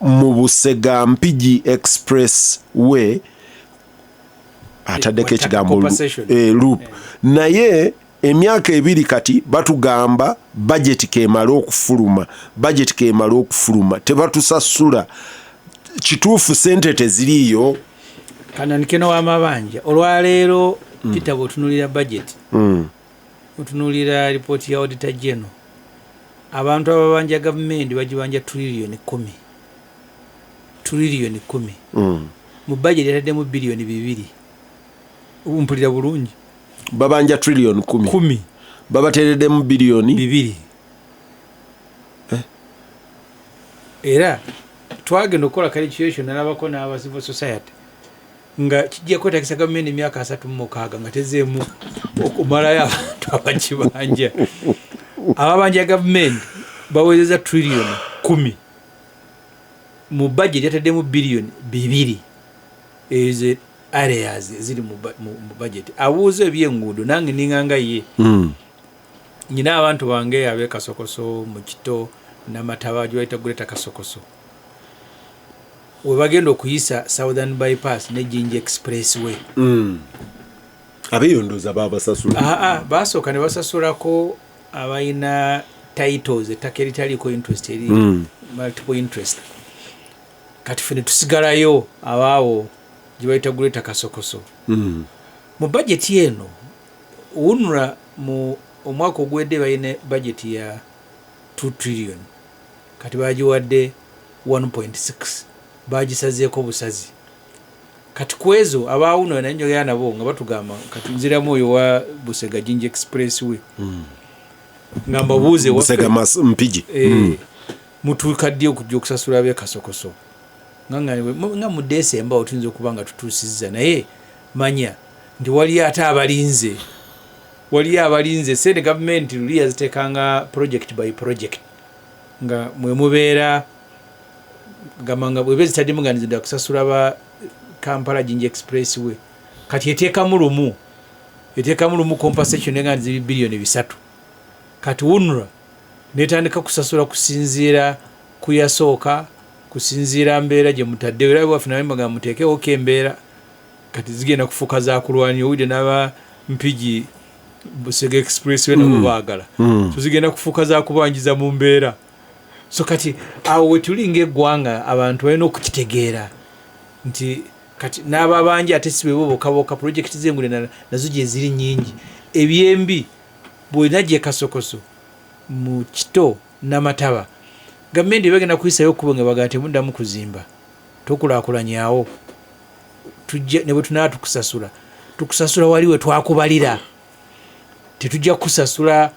mu Busega Mpigi Express way atadeko ekigambo loop naye emyaka ebiri kati batugamba budget kemala okufuluma tebatusasula kituufu sente teziriyo kananikeno w'amabanja olwaleero Peter bw'otunuulira budget otunuulira ripooti ya auditor general abantu ababanja gavumenti bagibanja trillion 10 mu budget yataddemu billion 2 mpulira bulungi babanja trillion 10 babatereddemu billion 2 era twagenda okukola calculation n'abako n'aba civil society nga kijja kwetakisa gavumenti emyaka 36 nga tezeemu okumalayo abantu abakibanja ababanja gavumenti bawezeza trillion 10 mu budget yataddemu billion 2 ezo areas ziri mu budget abuuza ebyenguudo nange ninganga ye nyina abantu bange abe Kasokoso mu Kito n'Amataba gyoyita Greater Kasokoso we bagenda okuyisa Southern Bypass ne Jinja Expressway abeyondoza babasasula basooka ne basasulako abayina titles ettaka eritaliiko interest eri multiple interest kati ffe ne tusigalayo abaawo gyebayita Greater Kasokoso mu budget eno UNRA mu omwaka ogwedde bayina budget ya 2 trillion kati bagiwadde 1.6 bagisazeeko busazi kati kwezo abaawuno nanjogera nabo nga batugamba kati nziramu oyo wa Busega Jinja Expressway nga mbabuuze Busega Mpigi mutuuka ddi okujja okusasula ab'e Kasokoso nga mu Desemba otuyinza okuba nga tutuusizza naye manya nti waliyo ate abalinze sente gavumenti luli yaziteekanga project by project nga mwe mubeera gamba nga bwebe zitaddemu nga nzidde kusasula ba Kampala Jinja Expressway kati eteekamu lumu compensation nga nziri billion 3 kati UNRA netandika kusasula kusinziira kuyasooka kusinziira mbeera gye mutaddewo era bwafuna nga muteekewo embeera kati zigenda kufuuka za kulwanya owulire n'aba Mpigi Busega Expressway nabo baagala so zigenda kufuuka za kubanjiza mu mbeera so kati awo wetulinga eggwanga abantu balina okukitegeera nti kati n'ababanja ate si bebo bokaboka projekiti z'engule nazo gye ziri nnyingi ebyembi bwena gye Kasokoso mu Kito n'Amataba gavumenti bagenda kuyisayo okuba nga bagaa temuddamu kuzimba tokulaakulanyawo tujja ne bwe tunaba tukusasula wali we twakubalira tetujja kusasula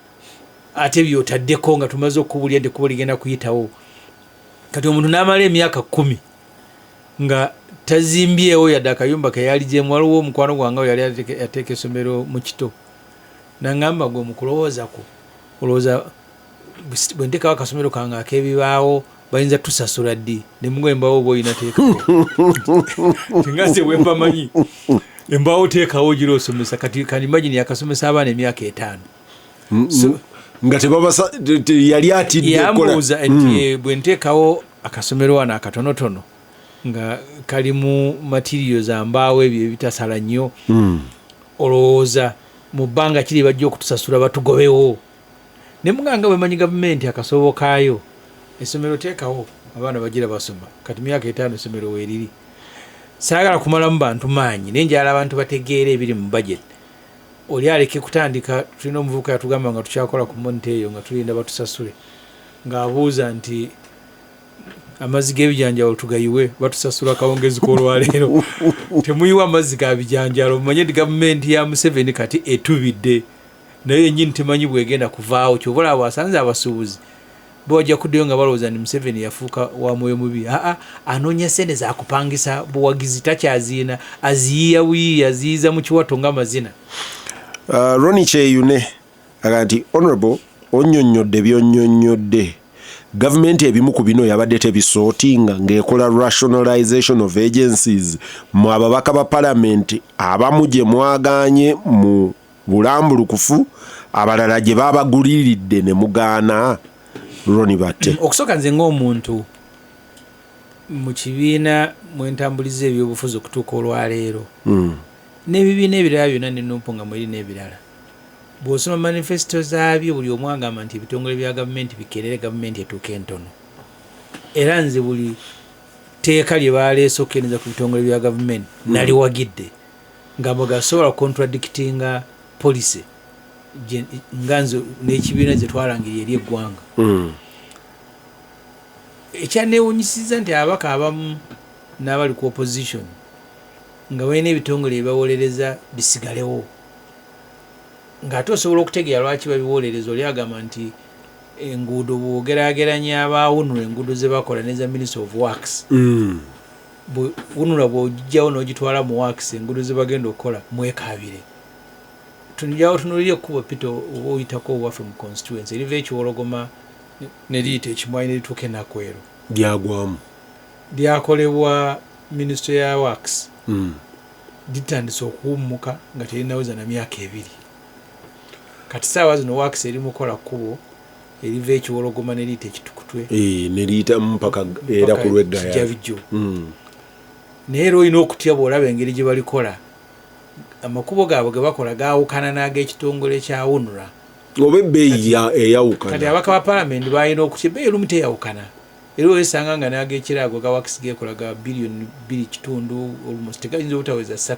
ate byotaddeko nga tumaze okubulya nti kuba ligenda kuyitawo kati omuntu n'amala emyaka 10 nga tazimbyewo yadde akayumba keyaligyemu waliwo omukwano gwange yali yateeka essomero mu Kito naŋŋamba gwe mukulowoozako olowooza bwe nteekawo akasomero kange ak'ebibaawo bayinza tusasula ddi ne mugwa embaawo oba olina teekako tingaze bwembamanyi embaawo teekawo gira osomesa kati kanimagini yakasomesa abaana emyaka 5 nga tebabasa yali atidde yambuuza nti bwe nteekawo akasomero wano akatonotono nga kalimu materials ambaawo ebyo ebitasala nnyo olowooza mu bbanga kiri bajja okutusasula batugobewo ne muganga bwemanyi gavumenti akasobo kaayo essomero teekawo abaana bagira basoma kati myaka 5 essomero weeriri saagala kumalamu bantu maanyi naye njala abantu bategeera ebiri mu budget oli aleke kutandika tulina omuvubuka yatugamba nga tukyakola ku monte eyo nga tulinda batusasule ng'abuuza nti amazzi g'ebijanjalo tugayiwe batusasula akawungezi k'olwaleero temuyiwa amazzi ga bijanjalo mumanye nti gavumenti ya Museveni kati etubidde naye yennyini temanyi bwegenda kuvaawo kyobola bwasanze abasuubuzi bwajja kuddayo nga balowooza nti Museveni yafuuka wa mwoyo mubi anoonya sente zakupangisa buwagizi takyaziina aziyiya buyiyi aziyiza mu kiwato ng'amazina. Ronnie Kyeyune aga nti honorable onnyonnyodde byonnyonnyodde gavumenti ebimu ku bino yabadde tebisootinga ng'ekola rationalization of agencies mu ababaka ba palamenti abamu gye mwagaanye mu bulambulukufu abalala gye babaguliridde ne mugaana. Ronnie batte okusooka nze ng'omuntu mu kibiina mwentambuliza ebyobufuzi okutuuka olwaleero n'ebibiina ebirala byonna nenumpu nga mweri n'ebirala bw'osoma manifesito zaabyo buli omu agamba nti ebitongole bya gavumenti bikerere gavumenti etuuka entono era nze buli teeka lye baleese okukendeeza ku bitongole bya gavumenti naliwagidde nga bwegasobola contradictinga policy nga nze n'ekibiina ze twalangirira eri eggwanga ekyanneewunyisiza nti ababaka abamu n'abali ku opposition nga balina ebitongole ebibawolereza bisigalewo ng'ate osobola okutegeera lwaki babiwolereza oli agamba nti enguudo bw'ogeraageranya abaawunula enguudo ze bakola neza Minister of Works wunula bw'ogijjawo n'ogitwala mu works enguudo ze bagenda okukola mwekaabire tunijjawo tunulire ekkubo pito oba oyitako owaffe mu constituency eriva ekiwologoma ne liyita ekimwanyi ne lituuka e Nakwero lyagwamu lyakolebwa Ministry ya Works litandise okuwummuka nga terinaweza na myaka 2 kati saawa zino Works eri mukola kkubo eriva ekiwologoma ne liyita ekitukutwe ne liyita mpaka era ku lweggaya kijabijjo naye era olina okutya bw'olaba engeri gye balikola amakubo gaabwe ge bakola gaawukana n'ag'ekitongole kya UNRA oba ebbeeyi eyawukana kati abaka ba palamenti balina okutya ebbeeyi olumu teyawukana era oyesanga nga n'ag'ekiraago ga Works geekola ga biliyoni 2.5 almost tegayinza obutaweza 3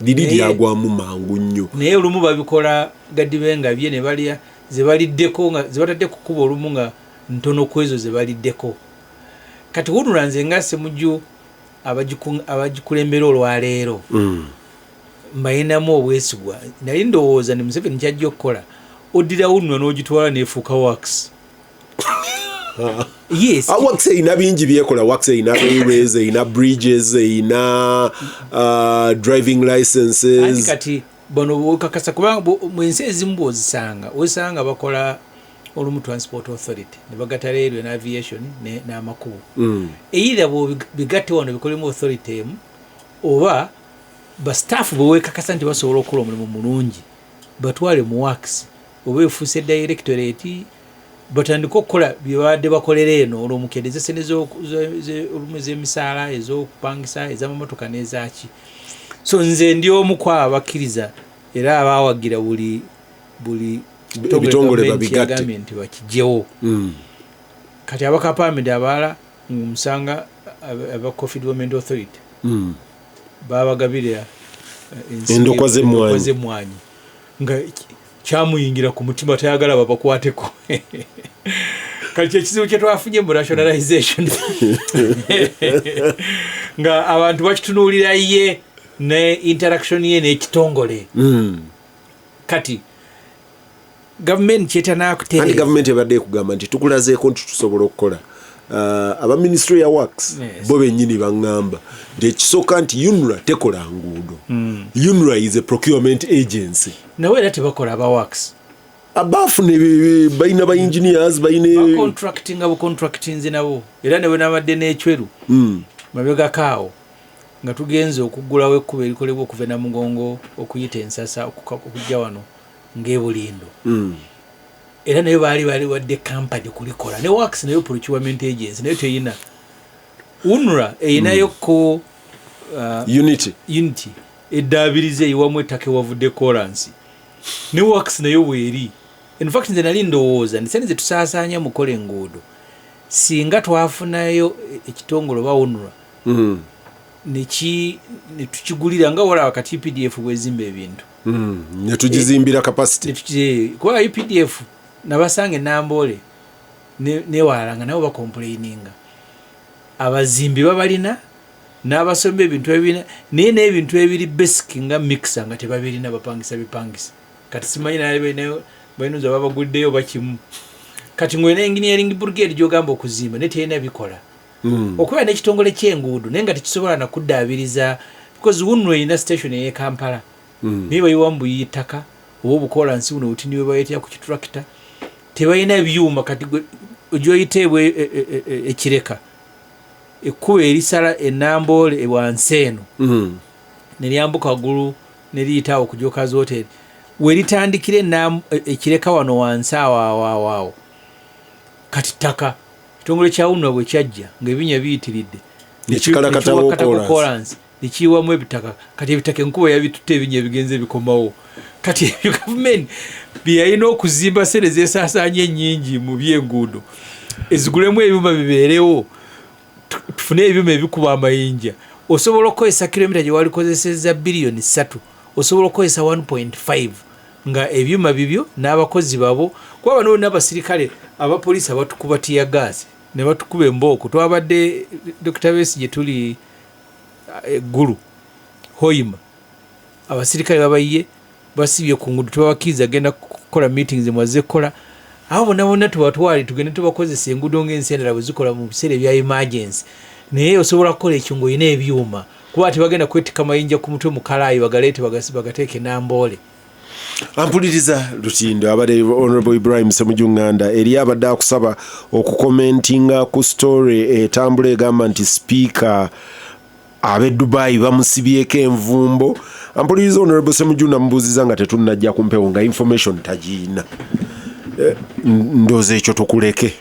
liri lyagwamu mangu nnyo naye olumu babikola gaddibe nga bye ne balya ze baliddeko nga ze batadde ku kkubo olumu nga ntono ku ezo ze baliddeko kati UNRA nze nga Ssemujju abagikulembera olwaleero mbayinamu obwesigwa nali ndowooza ne Museveni kyajja okukola oddira UNRA n'ogitwala n'efuuka Works. Yes. Works eyina bingi byekola Works eyina railways eyina bridges eyina driving licenses kati bono kakasa kubanga mu ensi ezimu bw'ozisanga osanga bakola olumu transport authority ne bagata railway na aviation n'amakubo either bw'obigatte wano bikolemu authority emu oba bastaff bwewekakasa nti basobola okukola omulimu mulungi batwale mu Works oba efuuse directorate batandika okukola bye babadde bakolera eno olw'omukendeeza sente olumu ez'emisaala ez'okupangisa ez'amamotoka n'ezaki so nze ndi omu ku abakkiriza era abaawagira buli ebitongole babigatte nti bakijjewo kati abaka palamenti abalala musanga aba Coffee Development Authority babagabira endokwa z'emmwanyi nga kyamuyingira ku mutima tayagala babakwateko kati ekizibu kye twafunye mu rationalization nga abantu bakitunuulira ye ne interaction ye n'ekitongole kati gavumenti kyetanakutereeza andi gavumenti ebadde ekugamba nti tukulazeeko nti tusobola okukola aba Ministry ya Works bo bennyini baŋŋamba nti ekisooka nti UNRA tekola nguudo UNRA is a procurement agency nawe era tebakola aba Works abafune balina ba engineers balina contracting nabo era ne bwe nabadde n'ekweru mabega kaawo nga tugenze okuggulawo ekkubo erikolebwa okuva na mugongo okuyita ensasa okujja wano ng'ebulindo era nayo baali wadde company kulikola ne works nayo procurement agency nayo teyina UNRA eyinayo ko unity eddaabiriza eyiwamu ettaka ewavudde kolansi ne works nayo bweri. In fact nze nali ndowooza nze tusaasaanya mukola enguudo singa twafunayo ekitongole oba UNRA ne tukigulira nga wala wakati PDF bwezimba ebintu ne tugizimbira capacity kuba UPDF nabasanga Nambole ne walanga nabo bakomplaininga abazimbi babalina n'abasomba ebintu ebina naye n'ebintu ebiri basic nga mixer nga tebabirina bapangisa bipangisa kati simanyi naye bayinza babaguddeyo bakimu kati ngwe n'engineering brigade gy'ogamba okuzimba ne teyina bikola okuba n'ekitongole ky'enguudo naye nga tekisobola nakuddaabiriza because UNRA erina station ey'e Kampala naye bayiwambuye ettaka oba obukolansi buno buti niwe bayetera ku kitulakita tebalina byuma kati gyoyiteebwa ekireka ekkubo erisala enambole wansi eno neryambuka waggulu neriyita awo ku Joka's Hotel weritandikire ekireka wano wansi awo kati ttaka kitongole kya UNRA bwe kyajja ng'ebinya biyitiridde nekikalakatawo kolansi nekiyiwamu ebitaka kati ebitaka enkuba yabitutte ebinya ebigenze bikomawo kati ebyo gavumenti byeyalina okuzimba sente zeesaasaanya ennyingi mu by'enguudo ezigulemu ebyuma bibeerewo tufune ebyuma ebikuba amayinja osobola okukozesa kilomita gye walikozeseza biliyoni 3 osobola okukozesa 1.5 nga ebyuma bibyo n'abakozi babo kuba bano n'abasirikale abapoliisi abatukuba tiya gaasi ne batukuba embooko twabadde Dr. Besigye tuli eggulu Hoima abasirikale babayiye basibye ku nguudo tubakiriza agenda kukola meetings mwaze kola abo bonna tubatwali tugende tubakozesa enguudo ng'ensi endala bwe zikola mu biseera ebya emergency naye osobola kukola ekyo oyina ebyuma kuba tebagenda kwetika mayinja ku mutwe mu kalaayi bagaleete bagateeke Nambole. Ampuliriza Lutindo abadde Honorable Ibrahim Ssemujjunganda eri abadde akusaba okukomentinga ku story etambula egamba nti speaker ab'e Dubai bamusibyeko envumbo. Ampuliriza Honorable Ssemujjunganda mubuuziza nga tetunnajja ku mpewo nga information tagiina. Ndoze ekyo tukuleke.